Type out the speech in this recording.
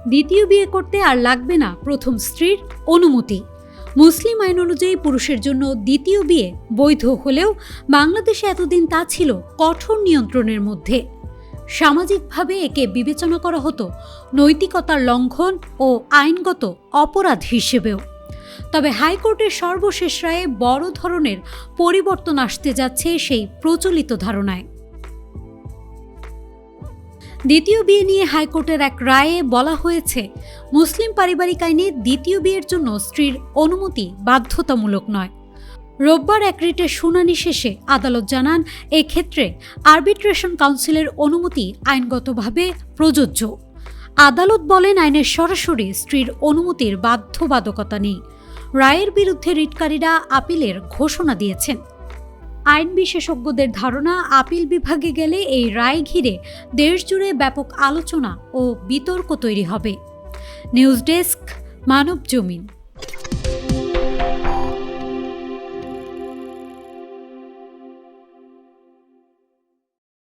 দ্বিতীয় বিয়ে করতে আর লাগবে না প্রথম স্ত্রীর অনুমতি। মুসলিম আইন অনুযায়ী পুরুষের জন্য দ্বিতীয় বিয়ে বৈধ হলেও বাংলাদেশে এতদিন তা ছিল কঠোর নিয়ন্ত্রণের মধ্যে। সামাজিকভাবে একে বিবেচনা করা হতো নৈতিকতার লঙ্ঘন ও আইনগত অপরাধ হিসেবেও। তবে হাইকোর্টের সর্বশেষ রায়ে বড় ধরনের পরিবর্তন আসতে যাচ্ছে সেই প্রচলিত ধারণায়। দ্বিতীয় বিয়ে নিয়ে হাইকোর্টের এক রায়ে বলা হয়েছে, মুসলিম পারিবারিক আইনে দ্বিতীয় বিয়ের জন্য স্ত্রীর অনুমতি বাধ্যতামূলক নয়। রোববার এক রিটের শুনানি শেষে আদালত জানান, এক্ষেত্রে আরবিট্রেশন কাউন্সিলের অনুমতি আইনগতভাবে প্রযোজ্য। আদালত বলেন, আইনের সরাসরি স্ত্রীর অনুমতির বাধ্যবাধকতা নেই। রায়ের বিরুদ্ধে রিটকারীরা আপিলের ঘোষণা দিয়েছেন। আইন বিশেষজ্ঞদের ধারণা, আপিল বিভাগে গেলে এই রায় ঘিরে দেশজুড়ে ব্যাপক আলোচনা ও বিতর্ক তৈরি হবে। নিউজ ডেস্ক, মানব জমিন।